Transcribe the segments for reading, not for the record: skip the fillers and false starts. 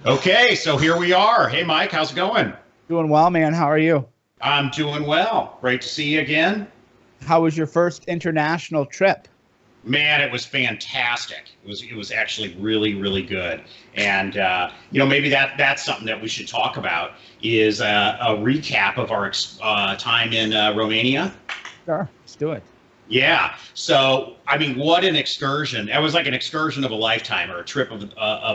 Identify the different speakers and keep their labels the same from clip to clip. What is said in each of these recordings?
Speaker 1: Okay, so here we are. Hey, Mike, how's it going?
Speaker 2: Doing well, man. How are you?
Speaker 1: I'm doing well. Great to see you again.
Speaker 2: How was your first international trip?
Speaker 1: Man, it was fantastic. It was actually really, really good. And maybe that's something that we should talk about is a recap of our time in Romania.
Speaker 2: Sure, let's do it.
Speaker 1: Yeah. So, I mean, what an excursion! It was like an excursion of a lifetime, or a trip of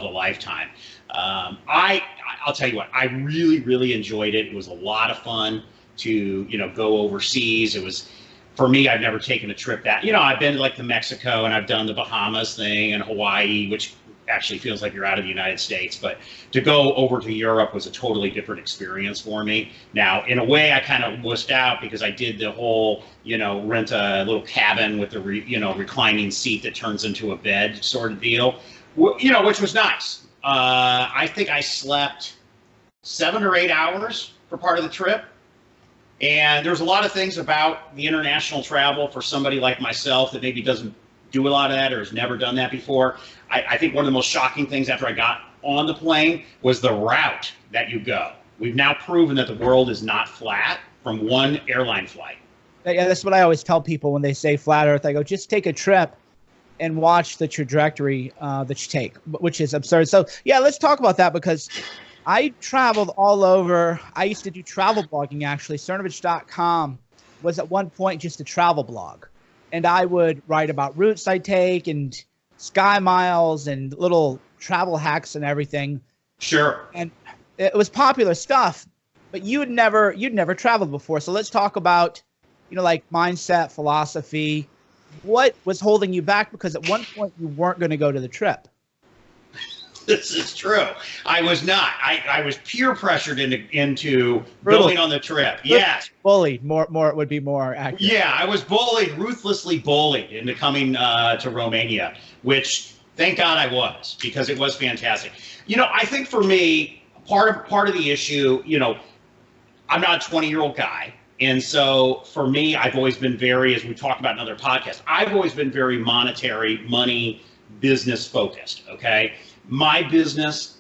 Speaker 1: a lifetime. I I'll tell you what, I really really enjoyed it. It was a lot of fun to go overseas. It was for me. I've never taken a trip that I've been like to Mexico and I've done the Bahamas thing and Hawaii, which actually feels like you're out of the United States. But to go over to Europe was a totally different experience for me. Now, in a way, I kind of wussed out because I did the whole, rent a little cabin with a, reclining seat that turns into a bed sort of deal, which was nice. I think I slept 7 or 8 hours for part of the trip. And there's a lot of things about the international travel for somebody like myself that maybe doesn't do a lot of that or has never done that before. I think one of the most shocking things after I got on the plane was the route that you go. We've now proven that the world is not flat from one airline flight.
Speaker 2: Yeah, that's what I always tell people when they say flat Earth. I go, just take a trip and watch the trajectory that you take, which is absurd. So, yeah, let's talk about that because I traveled all over. I used to do travel blogging, actually. Cernovich.com was at one point just a travel blog. And I would write about routes I take and sky miles and little travel hacks and everything.
Speaker 1: Sure.
Speaker 2: And it was popular stuff, but you'd never traveled before. So let's talk about, like mindset, philosophy. What was holding you back? Because at one point you weren't going to go to the trip.
Speaker 1: This is true. I was not. I was peer pressured into going on the trip. Yes.
Speaker 2: Bullied. More would be more accurate.
Speaker 1: Yeah, I was bullied, ruthlessly bullied into coming to Romania, which thank God I was, because it was fantastic. I think for me, part of the issue, I'm not a 20-year-old guy. And so for me, I've always been very, as we talked about in other podcasts, I've always been very monetary, money, business focused. Okay. My business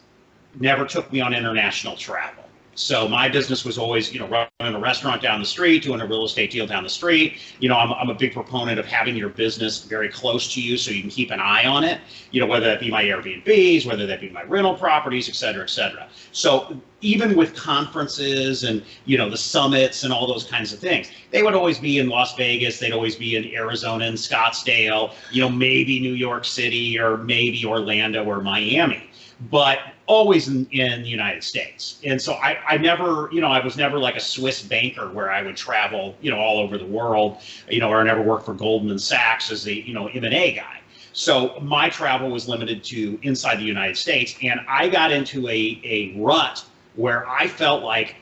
Speaker 1: never took me on international travel. So my business was always, running a restaurant down the street, doing a real estate deal down the street. I'm a big proponent of having your business very close to you so you can keep an eye on it, whether that be my Airbnbs, whether that be my rental properties, et cetera, et cetera. So even with conferences and, the summits and all those kinds of things, they would always be in Las Vegas. They'd always be in Arizona and Scottsdale, maybe New York City or maybe Orlando or Miami, but always in the United States. And so I never, I was never like a Swiss banker where I would travel, all over the world, or I never worked for Goldman Sachs as a, M&A guy. So my travel was limited to inside the United States. And I got into a rut where I felt like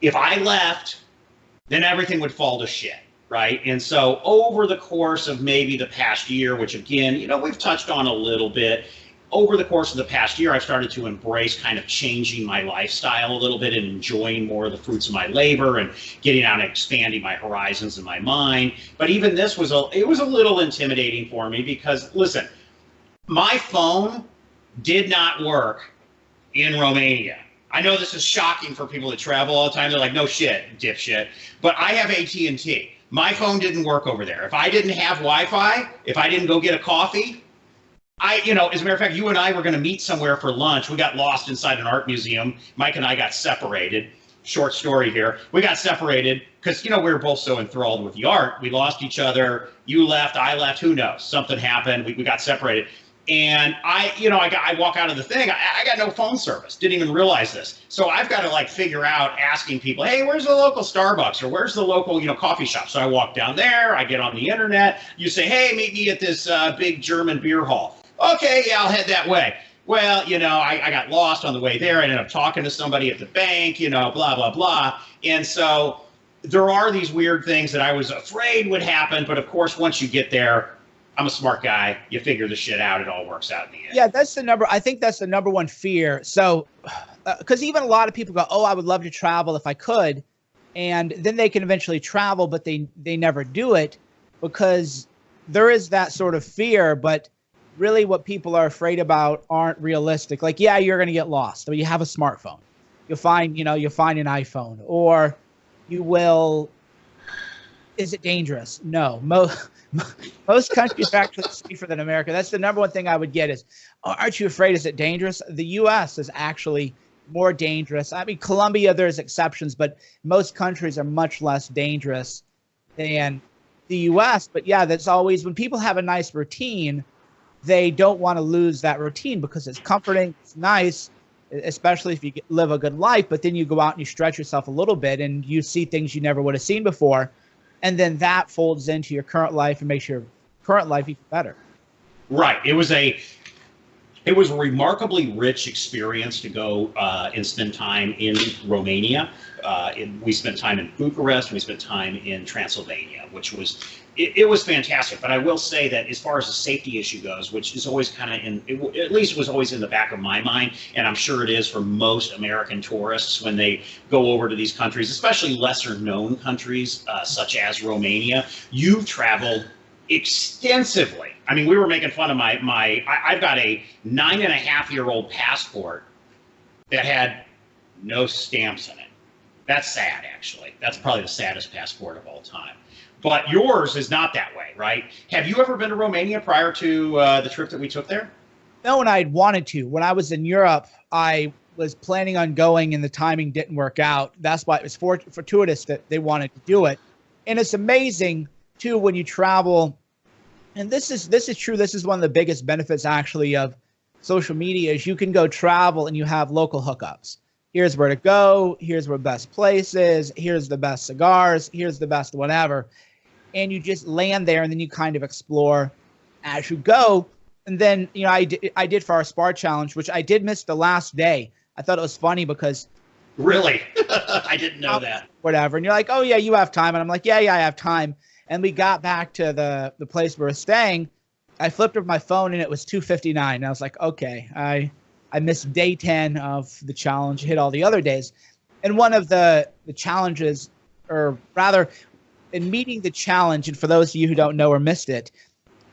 Speaker 1: if I left, then everything would fall to shit. Right. And so over the course of maybe the past year, which again, we've touched on a little bit, over the course of the past year, I've started to embrace kind of changing my lifestyle a little bit and enjoying more of the fruits of my labor and getting out and expanding my horizons in my mind. But even this was it was a little intimidating for me because, listen, my phone did not work in Romania. I know this is shocking for people that travel all the time. They're like, no shit, dipshit. But I have AT&T. My phone didn't work over there. If I didn't have Wi-Fi, if I didn't go get a coffee, as a matter of fact, you and I were going to meet somewhere for lunch. We got lost inside an art museum. Mike and I got separated. Short story here. We got separated because, we were both so enthralled with the art. We lost each other. You left, I left. Who knows? Something happened. We got separated. And I walk out of the thing. I got no phone service. Didn't even realize this. So I've got to like figure out asking people, hey, where's the local Starbucks or where's the local, coffee shop? So I walk down there. I get on the internet. You say, hey, meet me at this big German beer hall. Okay, yeah, I'll head that way. Well, I got lost on the way there. I ended up talking to somebody at the bank, blah, blah, blah. And so there are these weird things that I was afraid would happen. But of course, once you get there, I'm a smart guy. You figure the shit out. It all works out in the end.
Speaker 2: Yeah, I think that's the number one fear. So, because even a lot of people go, oh, I would love to travel if I could. And then they can eventually travel, but they never do it because there is that sort of fear. But really what people are afraid about aren't realistic. Like, yeah, you're going to get lost. But you have a smartphone. You'll find an iPhone, or you will. Is it dangerous? No. Most countries are actually safer than America. That's the number one thing I would get is, oh, aren't you afraid? Is it dangerous? The U.S. is actually more dangerous. I mean, Colombia, there's exceptions, but most countries are much less dangerous than the U.S. But yeah, that's always when people have a nice routine, they don't want to lose that routine because it's comforting, it's nice, especially if you live a good life. But then you go out and you stretch yourself a little bit and you see things you never would have seen before. And then that folds into your current life and makes your current life even better.
Speaker 1: Right. It was a remarkably rich experience to go and spend time in Romania. We spent time in Bucharest. We spent time in Transylvania, which was it was fantastic. But I will say that as far as the safety issue goes, which is always kind of at least was always in the back of my mind, and I'm sure it is for most American tourists when they go over to these countries, especially lesser known countries such as Romania. You've traveled extensively. I mean, we were making fun of I've got a 9.5-year-old passport that had no stamps in it. That's sad, actually. That's probably the saddest passport of all time. But yours is not that way, right? Have you ever been to Romania prior to the trip that we took there?
Speaker 2: No, and I'd wanted to. When I was in Europe, I was planning on going and the timing didn't work out. That's why it was fortuitous that they wanted to do it. And it's amazing, too, when you travel. And this is true. This is one of the biggest benefits, actually, of social media is you can go travel and you have local hookups. Here's where to go. Here's where the best place is. Here's the best cigars. Here's the best whatever. And you just land there and then you kind of explore as you go. And then, I did for our Spar Challenge, which I did miss the last day. I thought it was funny because.
Speaker 1: Really? I didn't know that.
Speaker 2: Whatever. And you're like, oh, yeah, you have time. And I'm like, yeah, I have time. And we got back to the place we were staying. I flipped up my phone and it was 2:59. And I was like, okay, I missed day 10 of the challenge, hit all the other days. And one of the challenges, or rather, in meeting the challenge, and for those of you who don't know or missed it,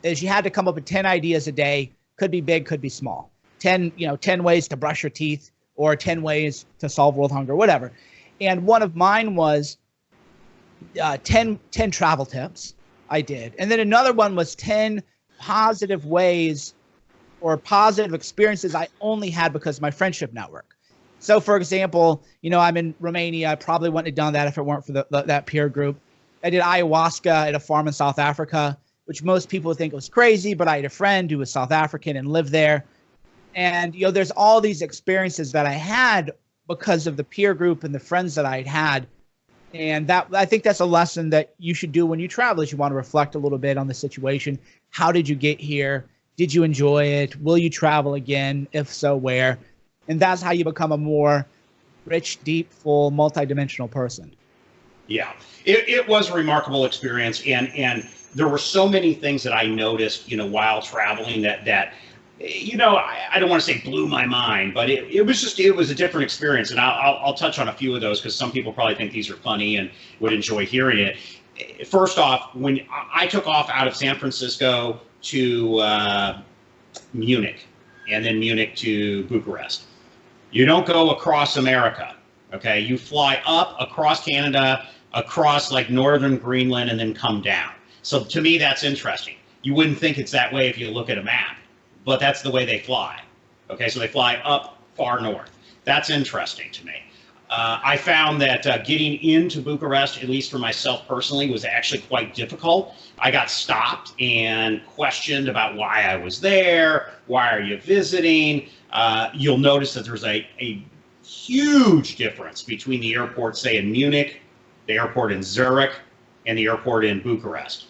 Speaker 2: is you had to come up with 10 ideas a day. Could be big, could be small. 10 ways to brush your teeth, or 10 ways to solve world hunger, whatever. And one of mine was 10 travel tips. I did. And then another one was 10 positive ways or positive experiences I only had because of my friendship network. So, for example, I'm in Romania. I probably wouldn't have done that if it weren't for that peer group. I did ayahuasca at a farm in South Africa, which most people would think was crazy, but I had a friend who was South African and lived there. And, there's all these experiences that I had because of the peer group and the friends that I'd had. And I think that's a lesson that you should do when you travel, is you want to reflect a little bit on the situation. How did you get here? Did you enjoy it? Will you travel again? If so, where? And that's how you become a more rich, deep, full, multidimensional person.
Speaker 1: Yeah, it was a remarkable experience. And there were so many things that I noticed, while traveling that I don't want to say blew my mind, but it was a different experience. And I'll touch on a few of those because some people probably think these are funny and would enjoy hearing it. First off, when I took off out of San Francisco to Munich, and then Munich to Bucharest, you don't go across America, okay? You fly up across Canada, across like northern Greenland, and then come down. So to me, that's interesting. You wouldn't think it's that way if you look at a map, but that's the way they fly. Okay, so they fly up far north. That's interesting to me. I found that getting into Bucharest, at least for myself personally, was actually quite difficult. I got stopped and questioned about why I was there. Why are you visiting? You'll notice that there's a huge difference between the airport, say, in Munich, the airport in Zurich, and the airport in Bucharest.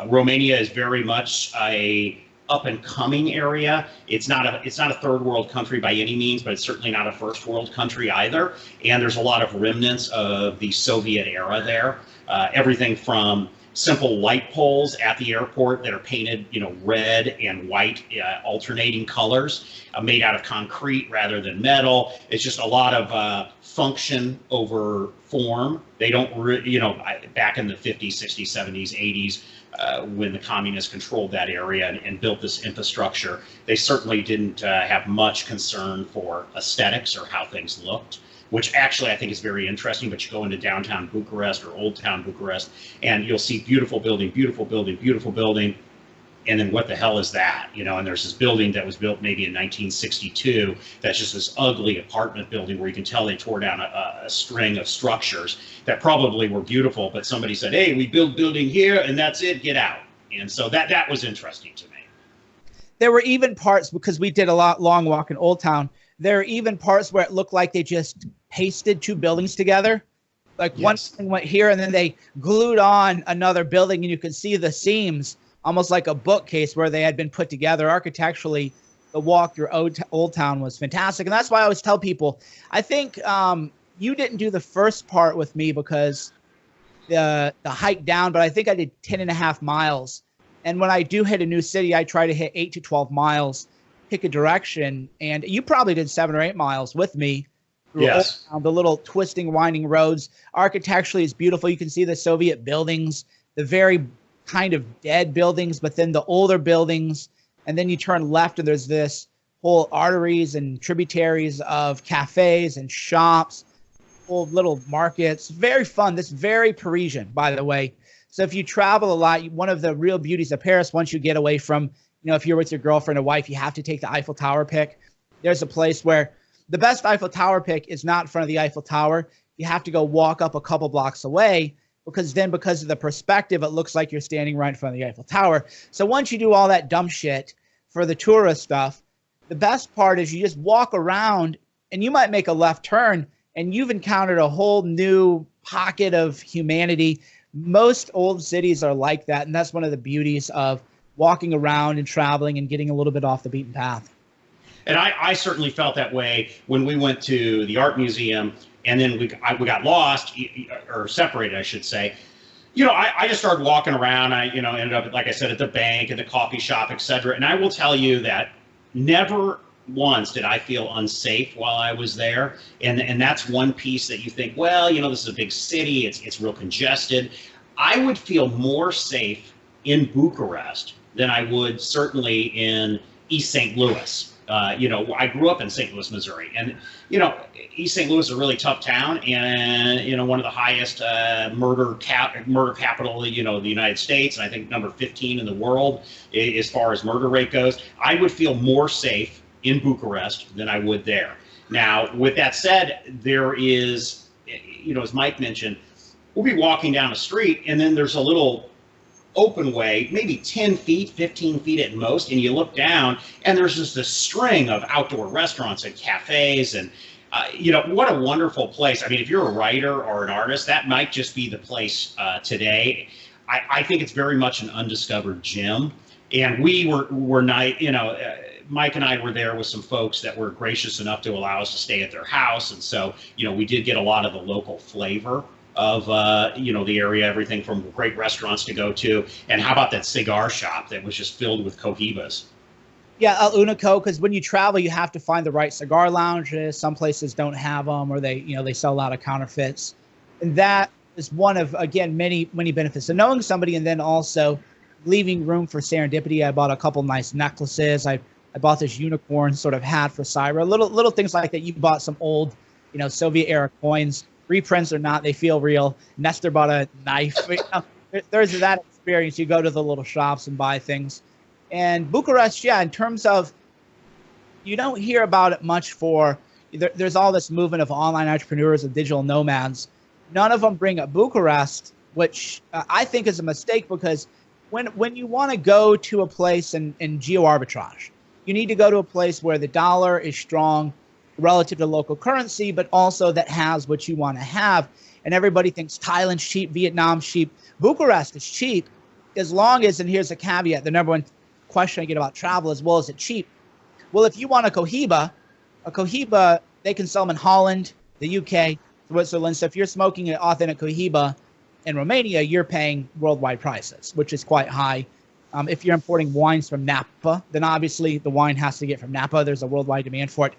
Speaker 1: Romania is very much a up-and-coming area. It's not a third world country by any means, but it's certainly not a first world country either. And there's a lot of remnants of the Soviet era there. Everything from simple light poles at the airport that are painted, red and white, alternating colors, made out of concrete rather than metal. It's just a lot of function over form. They don't, back in the 50s, 60s, 70s, 80s, when the communists controlled that area and built this infrastructure, they certainly didn't have much concern for aesthetics or how things looked, which actually I think is very interesting. But you go into downtown Bucharest or Old Town Bucharest, and you'll see beautiful building, beautiful building, beautiful building, and then what the hell is that? And there's this building that was built maybe in 1962 that's just this ugly apartment building where you can tell they tore down a string of structures that probably were beautiful, but somebody said, hey, we build building here and that's it, get out. And so that was interesting to me.
Speaker 2: There were even parts, because we did a long walk in Old Town, there are even parts where it looked like they just pasted two buildings together. Like yes. One thing went here and then they glued on another building, and you could see the seams almost like a bookcase where they had been put together. Architecturally, the walk through Old Town was fantastic. And that's why I always tell people, I think you didn't do the first part with me because the hike down, but I think I did 10.5 miles. And when I do hit a new city, I try to hit 8 to 12 miles, pick a direction. And you probably did 7 or 8 miles with me.
Speaker 1: Yes.
Speaker 2: The little twisting, winding roads. Architecturally, it's beautiful. You can see the Soviet buildings, the very kind of dead buildings, but then the older buildings. And then you turn left and there's this whole arteries and tributaries of cafes and shops, full little markets. Very fun. This very Parisian, by the way. So if you travel a lot, one of the real beauties of Paris, once you get away from, if you're with your girlfriend or wife, you have to take the Eiffel Tower pic. There's a place where the best Eiffel Tower pic is not in front of the Eiffel Tower. You have to go walk up a couple blocks away, because of the perspective, it looks like you're standing right in front of the Eiffel Tower. So once you do all that dumb shit for the tourist stuff, the best part is you just walk around and you might make a left turn and you've encountered a whole new pocket of humanity. Most old cities are like that, and that's one of the beauties of walking around and traveling and getting a little bit off the beaten path.
Speaker 1: And I certainly felt that way when we went to the art museum, and then we got lost, or separated, I should say. I just started walking around. I, ended up, like I said, at the bank, at the coffee shop, etc. And I will tell you that never once did I feel unsafe while I was there. And that's one piece that you think, well, this is a big city. It's real congested. I would feel more safe in Bucharest than I would certainly in East St. Louis. I grew up in St. Louis, Missouri, and, East St. Louis is a really tough town, and, one of the highest murder capital, the United States, and I think number 15 in the world as far as murder rate goes. I would feel more safe in Bucharest than I would there. Now, with that said, there is, as Mike mentioned, we'll be walking down a street, and then there's a little open way, maybe 10 feet, 15 feet at most, and you look down and there's just this string of outdoor restaurants and cafes, and what a wonderful place. I mean, if you're a writer or an artist, that might just be the place today. I think it's very much an undiscovered gem, and we were not, Mike and I were there with some folks that were gracious enough to allow us to stay at their house, and so we did get a lot of the local flavor of the area, everything from great restaurants to go to, and how about that cigar shop that was just filled with cohibas?
Speaker 2: Yeah, El Unico, because when you travel, you have to find the right cigar lounges. Some places don't have them, or they sell a lot of counterfeits, and that is one of, again, many benefits of knowing somebody, and then also leaving room for serendipity. I bought a couple nice necklaces. I bought this unicorn sort of hat for Syra. Little things like that. You bought some old, Soviet era coins. Reprints or not, they feel real. Nestor bought a knife. There's that experience. You go to the little shops and buy things. And Bucharest, yeah, in terms of, you don't hear about it much there's all this movement of online entrepreneurs and digital nomads. None of them bring up Bucharest, which I think is a mistake, because when you want to go to a place in geo arbitrage, you need to go to a place where the dollar is strong relative to local currency, but also that has what you want to have. And everybody thinks Thailand's cheap, Vietnam's cheap. Bucharest is cheap as long as, and here's a caveat, the number one question I get about travel is, well, is it cheap? Well, if you want a cohiba, they can sell them in Holland, the UK, Switzerland. So if you're smoking an authentic cohiba in Romania, you're paying worldwide prices, which is quite high. If you're importing wines from Napa, then obviously the wine has to get from Napa. There's a worldwide demand for it.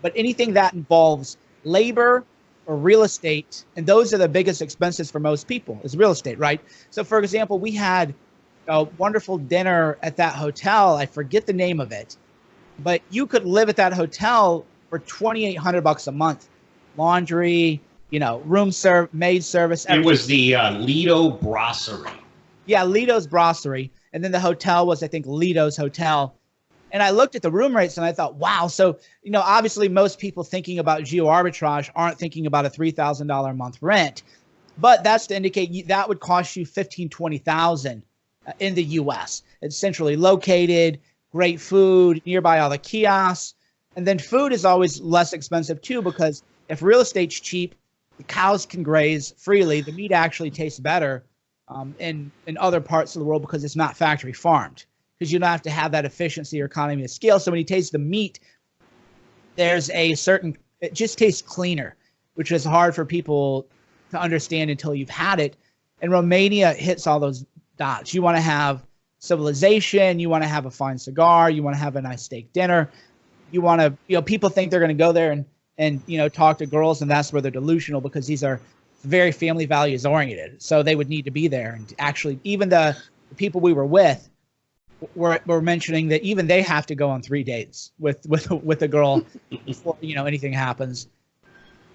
Speaker 2: But anything that involves labor or real estate, and those are the biggest expenses for most people, is real estate, right? So, for example, we had a wonderful dinner at that hotel. I forget the name of it, but you could live at that hotel for $2,800 a month. Laundry, maid service.
Speaker 1: Everything. It was the Lido Brasserie.
Speaker 2: Yeah, Lido's Brasserie. And then the hotel was, I think, Lido's Hotel. And I looked at the room rates and I thought, wow. So, obviously most people thinking about geo arbitrage aren't thinking about a $3,000 a month rent. But that's to indicate that would cost you $15,000, $20,000 in the U.S. It's centrally located, great food, nearby all the kiosks. And then food is always less expensive too, because if real estate's cheap, the cows can graze freely. The meat actually tastes better in other parts of the world because it's not factory farmed, because you don't have to have that efficiency or economy of scale. So when you taste the meat, there's it just tastes cleaner, which is hard for people to understand until you've had it. And Romania hits all those dots. You want to have civilization. You want to have a fine cigar. You want to have a nice steak dinner. You want to, people think they're going to go there and talk to girls, and that's where they're delusional, because these are very family values oriented. So they would need to be there. And actually, even the people we were with were mentioning that even they have to go on 3 dates with a girl before anything happens.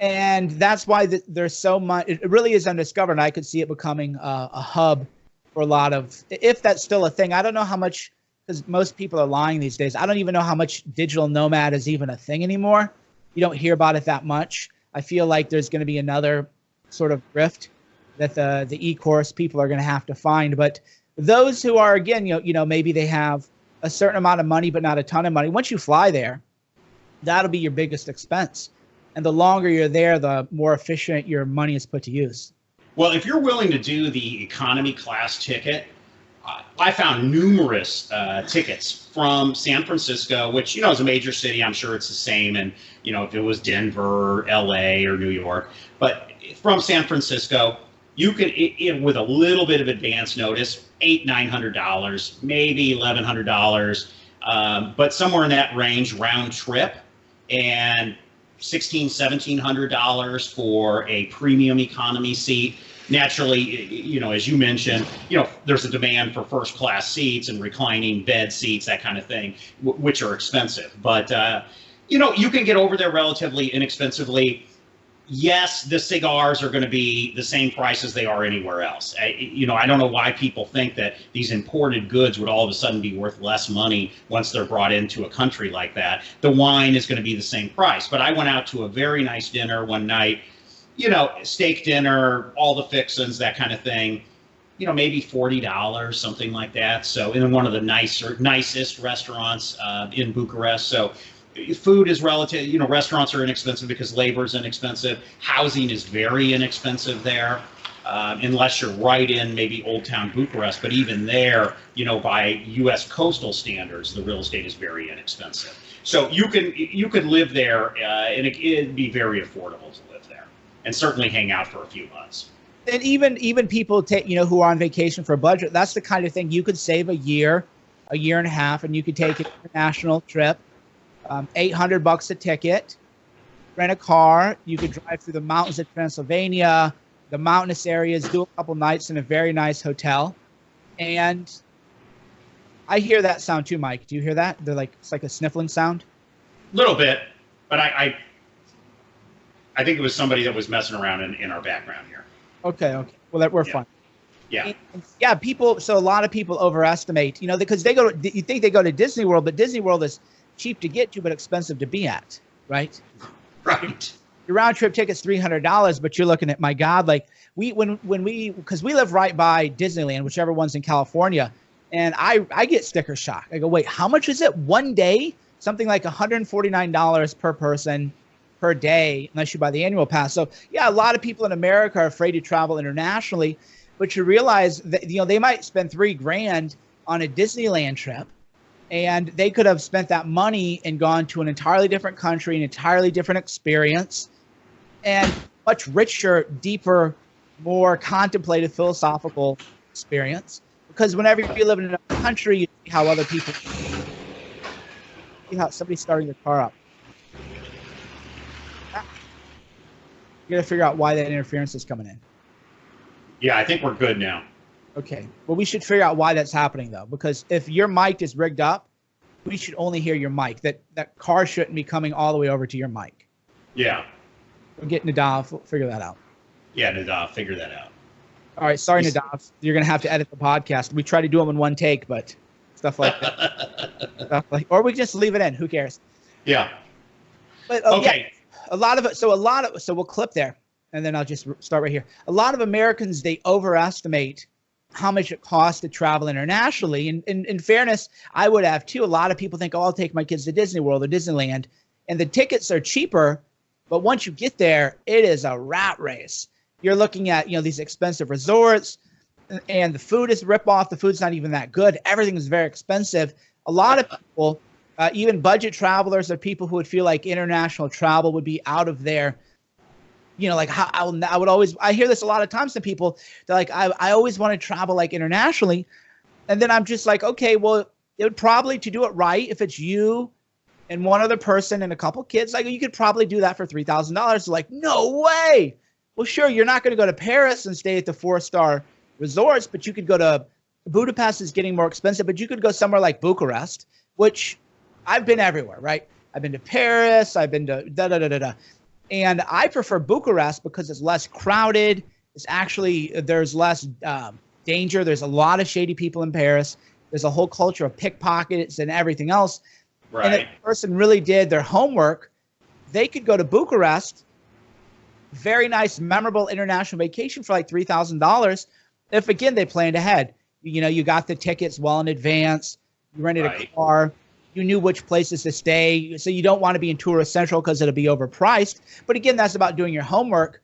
Speaker 2: And that's why there's so much. It really is undiscovered. And I could see it becoming a hub for a lot of, if that's still a thing. I don't know how much, because most people are lying these days. I don't even know how much digital nomad is even a thing anymore. You don't hear about it that much. I feel like there's going to be another sort of rift that the e-course people are going to have to find. But those who are, again, maybe they have a certain amount of money, but not a ton of money. Once you fly there, that'll be your biggest expense. And the longer you're there, the more efficient your money is put to use.
Speaker 1: Well, if you're willing to do the economy class ticket, I found numerous tickets from San Francisco, which, is a major city. I'm sure it's the same. And, if it was Denver, LA, or New York, but from San Francisco, you could, with a little bit of advance notice, $800-900, maybe $1,100, but somewhere in that range round trip, and $1,600-1,700 for a premium economy seat. Naturally, as you mentioned, there's a demand for first class seats and reclining bed seats, that kind of thing, which are expensive. But, you can get over there relatively inexpensively. Yes, the cigars are going to be the same price as they are anywhere else. I don't know why people think that these imported goods would all of a sudden be worth less money once they're brought into a country like that. The wine is going to be the same price. But I went out to a very nice dinner one night, steak dinner, all the fixins, that kind of thing, maybe $40, something like that. So in one of the nicest restaurants in Bucharest. So food is relative, restaurants are inexpensive because labor is inexpensive. Housing is very inexpensive there, unless you're right in maybe Old Town Bucharest. But even there, by U.S. coastal standards, the real estate is very inexpensive. So you could live there, and it'd be very affordable to live there, and certainly hang out for a few months.
Speaker 2: And even people who are on vacation for a budget, that's the kind of thing you could save a year and a half, and you could take an international trip. $800 a ticket, rent a car. You could drive through the mountains of Pennsylvania, the mountainous areas, do a couple nights in a very nice hotel. And I hear that sound too, Mike. Do you hear that? It's like a sniffling sound.
Speaker 1: A little bit, but I think it was somebody that was messing around in our background here.
Speaker 2: Okay. Well, we're fine.
Speaker 1: Yeah.
Speaker 2: Yeah. So a lot of people overestimate, because you think they go to Disney World, but Disney World is cheap to get to, but expensive to be at, right?
Speaker 1: Right.
Speaker 2: Your round trip ticket's $300, but you're looking at, my God, because we live right by Disneyland, whichever one's in California, and I get sticker shock. I go, wait, how much is it one day? Something like $149 per person per day, unless you buy the annual pass. So yeah, a lot of people in America are afraid to travel internationally, but you realize that they might spend $3,000 on a Disneyland trip, and they could have spent that money and gone to an entirely different country, an entirely different experience, and much richer, deeper more contemplative, philosophical experience. Because whenever you live in another country, you see how other people see how somebody's starting their car up. You got to figure out why that interference is coming in.
Speaker 1: Yeah, I think we're good now.
Speaker 2: Okay. Well, we should figure out why that's happening, though, because if your mic is rigged up, we should only hear your mic. That car shouldn't be coming all the way over to your mic.
Speaker 1: Yeah.
Speaker 2: We'll get Nadav. We'll figure that out.
Speaker 1: Yeah, Nadav, figure that out.
Speaker 2: All right. Sorry, Nadav. You're going to have to edit the podcast. We try to do them in one take, but stuff like that. Or we can just leave it in. Who cares?
Speaker 1: Yeah.
Speaker 2: But
Speaker 1: okay.
Speaker 2: Yeah, so we'll clip there, and then I'll just start right here. A lot of Americans, they overestimate how much it costs to travel internationally. And in fairness, I would have too. A lot of people think, oh, I'll take my kids to Disney World or Disneyland, and the tickets are cheaper. But once you get there, it is a rat race. You're looking at, these expensive resorts, and the food is rip-off. The food's not even that good. Everything is very expensive. A lot of people, even budget travelers, or people who would feel like international travel would be out of their, like how I hear this a lot of times from people. They're like, I always want to travel like internationally. And then I'm just like, okay, well, it would probably, to do it right, if it's you and one other person and a couple kids, like you could probably do that for $3,000. Like, no way. Well, sure, you're not going to go to Paris and stay at the 4-star resorts, but you could go to Budapest is getting more expensive, but you could go somewhere like Bucharest, which I've been everywhere, right? I've been to Paris, I've been to da-da-da-da-da. And I prefer Bucharest because it's less crowded. It's actually, there's less danger. There's a lot of shady people in Paris. There's a whole culture of pickpockets and everything else.
Speaker 1: Right.
Speaker 2: And if the person really did their homework, they could go to Bucharest, very nice, memorable international vacation for like $3,000. If, again, they planned ahead. You got the tickets well in advance. You rented a car. You knew which places to stay. So you don't want to be in Tourist Central because it'll be overpriced. But again, that's about doing your homework.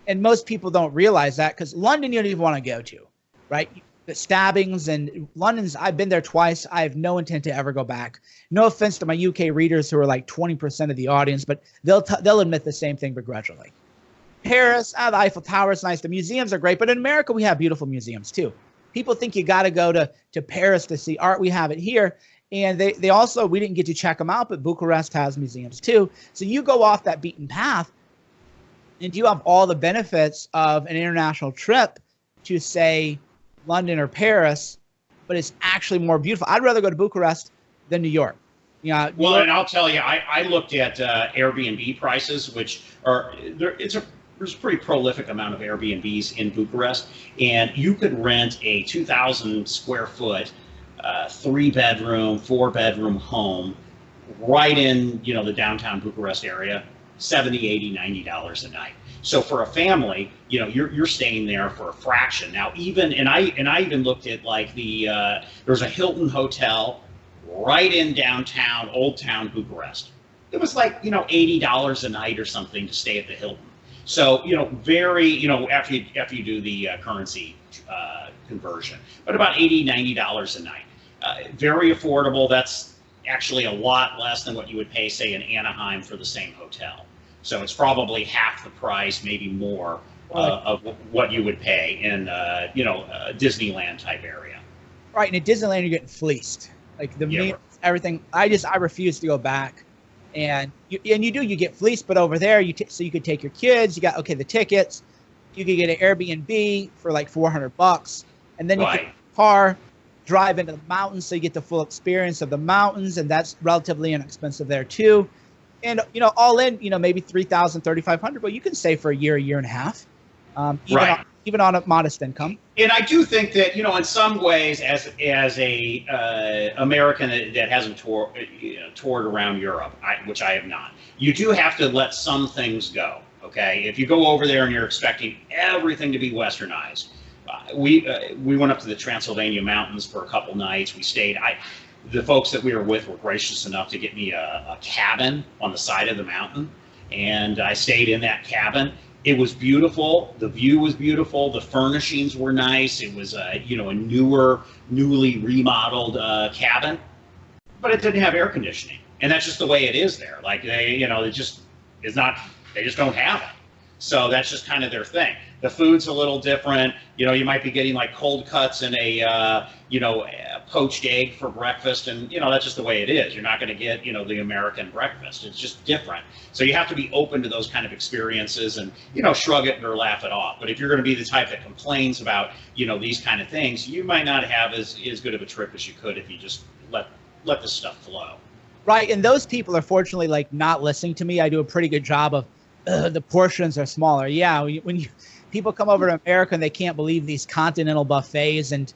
Speaker 2: And most people don't realize that because London you don't even want to go to, right? The stabbings and London's, I've been there twice. I have no intent to ever go back. No offense to my UK readers who are like 20% of the audience, but they'll admit the same thing begrudgingly. Paris, the Eiffel Tower is nice. The museums are great. But in America, we have beautiful museums too. People think you got to go to Paris to see art. We have it here. And they also, we didn't get to check them out, but Bucharest has museums too. So you go off that beaten path and you have all the benefits of an international trip to, say, London or Paris, but it's actually more beautiful. I'd rather go to Bucharest than New York.
Speaker 1: Well, and I'll tell you, I looked at Airbnb prices, which are there's a pretty prolific amount of Airbnbs in Bucharest, and you could rent a 2,000 square foot 3-bedroom, 4-bedroom home right in the downtown Bucharest area, $70, $80, $90 a night. So for a family, you're staying there for a fraction. Now I even looked at like there's a Hilton hotel right in downtown Old Town Bucharest. It was like $80 a night or something to stay at the Hilton. So very after you do the currency conversion, but about $80, $90 a night. Very affordable. That's actually a lot less than what you would pay, say, in Anaheim for the same hotel. So it's probably half the price, maybe more, of what you would pay in a Disneyland type area.
Speaker 2: Right, and at Disneyland you're getting fleeced. Like the meals, everything. I refuse to go back. And you get fleeced, but over there so you could take your kids. You got the tickets. You could get an Airbnb for like $400, and then you get a car, drive into the mountains, so you get the full experience of the mountains, and that's relatively inexpensive there too. And all in, maybe $3,000, $3,500, but you can save for a year and a half, even on a modest income.
Speaker 1: And I do think that in some ways, as a American that hasn't toured around Europe, which I have not, you do have to let some things go. Okay, if you go over there and you're expecting everything to be westernized, we went up to the Transylvania mountains for a couple nights. We stayed. The folks that we were with were gracious enough to get me a cabin on the side of the mountain, and I stayed in that cabin. It was beautiful. The view was beautiful. The furnishings were nice. It was a newly remodeled cabin, but it didn't have air conditioning, and that's just the way it is there. Like it just is not. They just don't have it. So that's just kind of their thing. The food's a little different. You might be getting like cold cuts and a poached egg for breakfast, and that's just the way it is. You're not going to get the American breakfast. It's just different. So you have to be open to those kind of experiences and shrug it or laugh it off. But if you're going to be the type that complains about these kind of things, you might not have as good of a trip as you could if you just let this stuff flow.
Speaker 2: Right, and those people are fortunately like not listening to me. I do a pretty good job of the portions are smaller. Yeah, when people come over to America and they can't believe these continental buffets and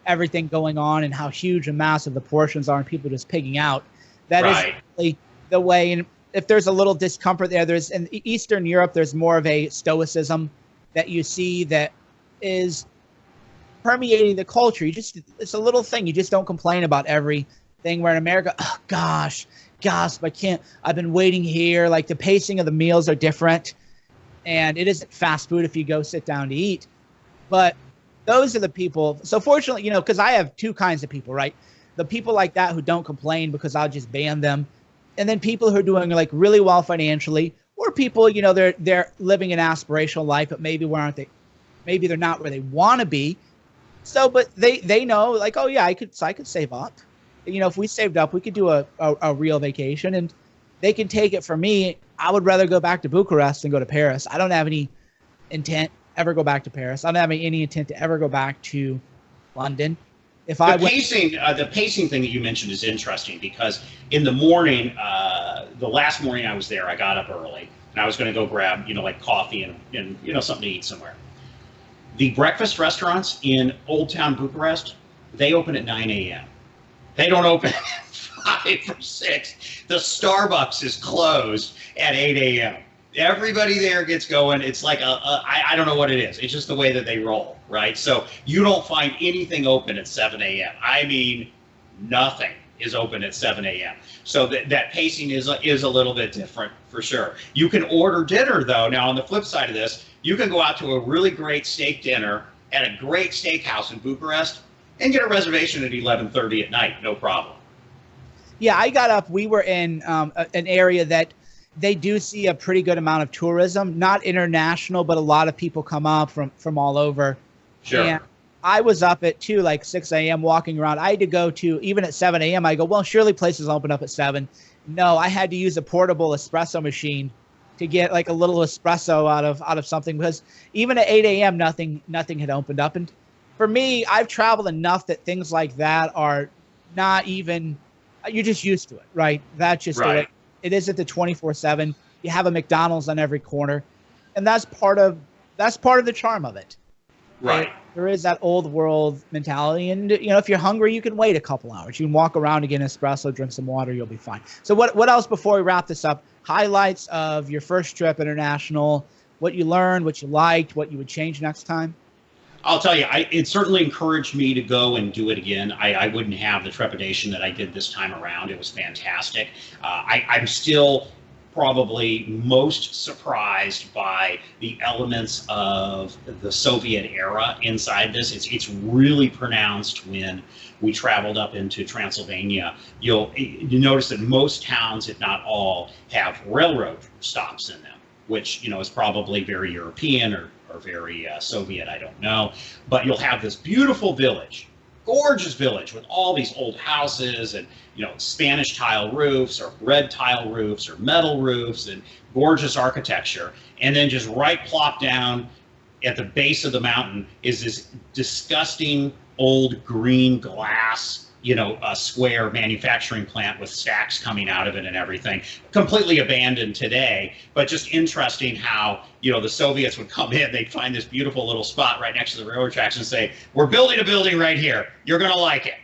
Speaker 2: everything going on and how huge and massive the portions are and people just pigging out. That is really the way. And if there's a little discomfort there, there's in Eastern Europe, there's more of a stoicism that you see that is permeating the culture. It's a little thing. You just don't complain about everything. Where in America, oh gosh, I've been waiting here. Like the pacing of the meals are different, and it isn't fast food if you go sit down to eat. But those are the people. So fortunately, because I have two kinds of people, right? The people like that who don't complain because I'll just ban them. And then people who are doing like really well financially, or people, they're living an aspirational life, but maybe maybe they're not where they want to be. So, but they know like, oh yeah, I could save up. If we saved up, we could do a real vacation, and they can take it from me. I would rather go back to Bucharest than go to Paris. I don't have any intent ever go back to Paris. I don't have any intent to ever go back to London.
Speaker 1: The pacing thing that you mentioned is interesting because in the morning, the last morning I was there, I got up early and I was going to go grab, like coffee and something to eat somewhere. The breakfast restaurants in Old Town Bucharest, they open at 9 a.m. They don't open at 5 or 6. The Starbucks is closed at 8 a.m. Everybody there gets going. It's like I don't know what it is. It's just the way that they roll, right? So you don't find anything open at 7 a.m. I mean, nothing is open at 7 a.m. So that pacing is a little bit different for sure. You can order dinner though. Now on the flip side of this, you can go out to a really great steak dinner at a great steakhouse in Bucharest and get a reservation at 11:30 at night, no problem.
Speaker 2: Yeah, I got up. We were in an area that they do see a pretty good amount of tourism, not international, but a lot of people come up from all over.
Speaker 1: Sure.
Speaker 2: And I was up at 6 a.m. walking around. I had to go to, even at 7 a.m., I go, well, surely places open up at 7. No, I had to use a portable espresso machine to get like a little espresso out of something, because even at 8 a.m., nothing had opened up. And for me, I've traveled enough that things like that are not even, you're just used to it, right? That's just
Speaker 1: right.
Speaker 2: It isn't the 24/7. You have a McDonald's on every corner, and that's part of the charm of it.
Speaker 1: Right.
Speaker 2: There is that old world mentality, and if you're hungry, you can wait a couple hours. You can walk around and get an espresso, drink some water, you'll be fine. So what else before we wrap this up? Highlights of your first trip international, what you learned, what you liked, what you would change next time?
Speaker 1: I'll tell you, it certainly encouraged me to go and do it again. I wouldn't have the trepidation that I did this time around. It was fantastic. I'm still probably most surprised by the elements of the Soviet era inside this. It's really pronounced when we traveled up into Transylvania. You notice that most towns, if not all, have railroad stops in them, which is probably very European or very Soviet, I don't know. But you'll have this beautiful village, gorgeous village with all these old houses and Spanish tile roofs or red tile roofs or metal roofs and gorgeous architecture. And then just right plop down at the base of the mountain is this disgusting old green glass, a square manufacturing plant with stacks coming out of it and everything, completely abandoned today. But just interesting how, the Soviets would come in, they'd find this beautiful little spot right next to the railroad tracks and say, we're building a building right here. You're going to like it.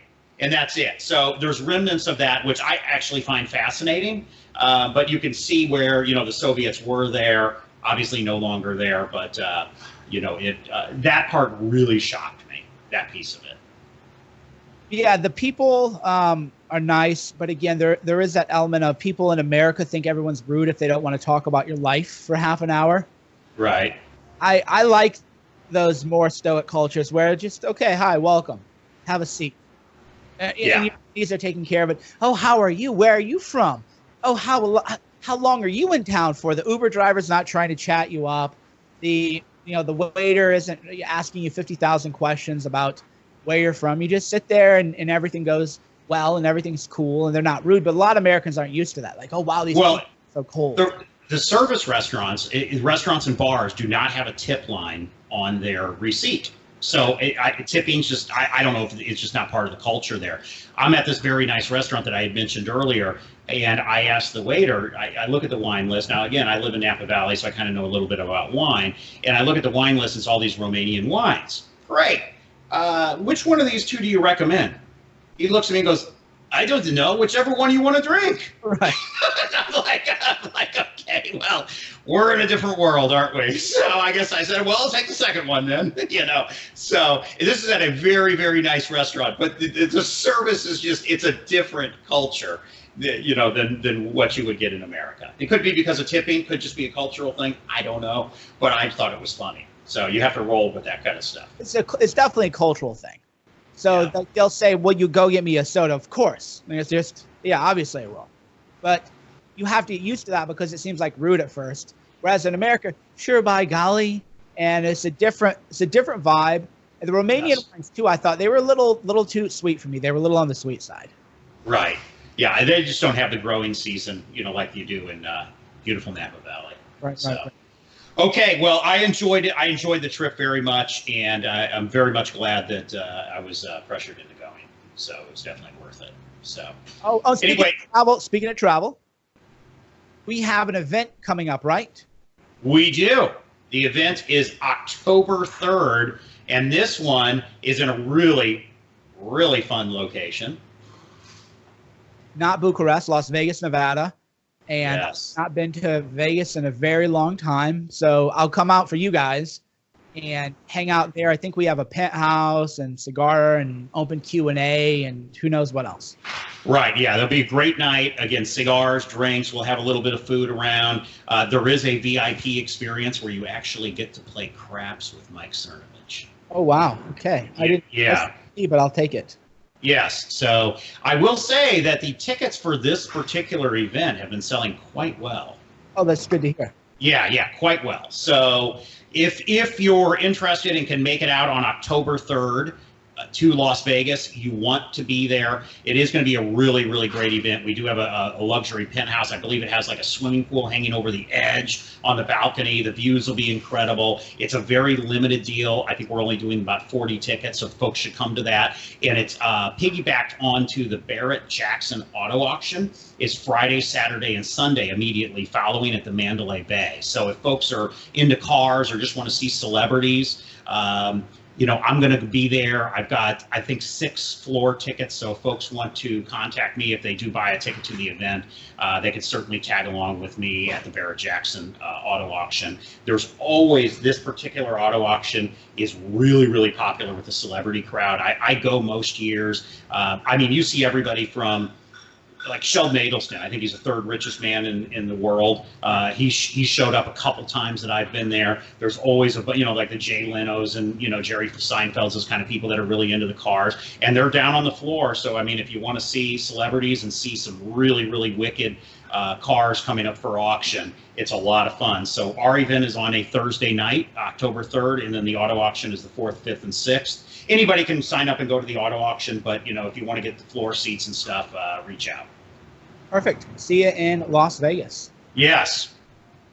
Speaker 1: And that's it. So there's remnants of that, which I actually find fascinating. But you can see where, the Soviets were there, obviously no longer there. But, that part really shocked me, that piece of it.
Speaker 2: Yeah, the people are nice, but again, there is that element of people in America think everyone's rude if they don't want to talk about your life for half an hour.
Speaker 1: Right.
Speaker 2: I like those more stoic cultures where just, okay, hi, welcome, have a seat.
Speaker 1: Yeah.
Speaker 2: And these are taking care of it. Oh, how are you? Where are you from? Oh, how long are you in town for? The Uber driver's not trying to chat you up The waiter isn't asking you 50,000 questions about where you're from. You just sit there and everything goes well and everything's cool and they're not rude. But a lot of Americans aren't used to that. Like, oh wow, these people are so cold.
Speaker 1: The service restaurants, restaurants and bars do not have a tip line on their receipt. So tipping's just, I don't know if it's just not part of the culture there. I'm at this very nice restaurant that I had mentioned earlier, and I asked the waiter, I look at the wine list. Now, again, I live in Napa Valley, so I kind of know a little bit about wine. And I look at the wine list, it's all these Romanian wines. Great. Which one of these two do you recommend? He looks at me and goes, I don't know, whichever one you want to drink.
Speaker 2: Right.
Speaker 1: I'm like, okay, well, we're in a different world, aren't we? So I guess I said, well, I'll take the second one then, So this is at a very, very nice restaurant, but the service is just, it's a different culture, than what you would get in America. It could be because of tipping, could just be a cultural thing. I don't know, but I thought it was funny. So you have to roll with that kind of stuff.
Speaker 2: It's definitely a cultural thing. So they'll say, will you go get me a soda? Of course. I mean, it's just, obviously I will. But you have to get used to that because it seems like rude at first. Whereas in America, sure, by golly. And it's a different vibe. And the Romanian ones too, I thought they were a little too sweet for me. They were a little on the sweet side.
Speaker 1: Right. Yeah, they just don't have the growing season, like you do in beautiful Napa Valley.
Speaker 2: Right.
Speaker 1: Okay, well, I enjoyed it. I enjoyed the trip very much, and I'm very much glad that I was pressured into going. So it was definitely worth it. So
Speaker 2: Speaking of travel, we have an event coming up, right?
Speaker 1: We do. The event is October 3rd, and this one is in a really, really fun location.
Speaker 2: Not Bucharest, Las Vegas, Nevada. And I've not been to Vegas in a very long time. So I'll come out for you guys and hang out there. I think we have a penthouse and cigar and open Q&A and who knows what else.
Speaker 1: Right. Yeah, there'll be a great night. Again, cigars, drinks. We'll have a little bit of food around. There is a VIP experience where you actually get to play craps with Mike Cernovich.
Speaker 2: Oh, wow. Okay. I didn't see, but I'll take it.
Speaker 1: Yes. So I will say that the tickets for this particular event have been selling quite well.
Speaker 2: Oh, that's good to hear.
Speaker 1: Yeah, quite well. So if you're interested and can make it out on October 3rd to Las Vegas, you want to be there. It is going to be a really, really great event. We do have a luxury penthouse. I believe it has like a swimming pool hanging over the edge on the balcony. The views will be incredible. It's a very limited deal. I think we're only doing about 40 tickets, so folks should come to that. And it's piggybacked onto the Barrett-Jackson auto auction. It's Friday, Saturday, and Sunday immediately following at the Mandalay Bay. So if folks are into cars or just want to see celebrities, I'm going to be there. I've got, I think, 6 floor tickets. So if folks want to contact me, if they do buy a ticket to the event, they can certainly tag along with me at the Barrett-Jackson auto auction. There's always, this particular auto auction is really, really popular with the celebrity crowd. I go most years. You see everybody from like Sheldon Adelson. I think he's the 3rd richest man in the world. He showed up a couple times that I've been there. There's always like the Jay Leno's and Jerry Seinfeld's, those kind of people that are really into the cars, and they're down on the floor. So if you want to see celebrities and see some really, really wicked cars coming up for auction, it's a lot of fun. So our event is on a Thursday night, October 3rd, and then the auto auction is the 4th, 5th, and 6th. Anybody can sign up and go to the auto auction, but if you want to get the floor seats and stuff, reach out.
Speaker 2: Perfect. See you in Las Vegas.
Speaker 1: Yes.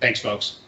Speaker 1: Thanks, folks.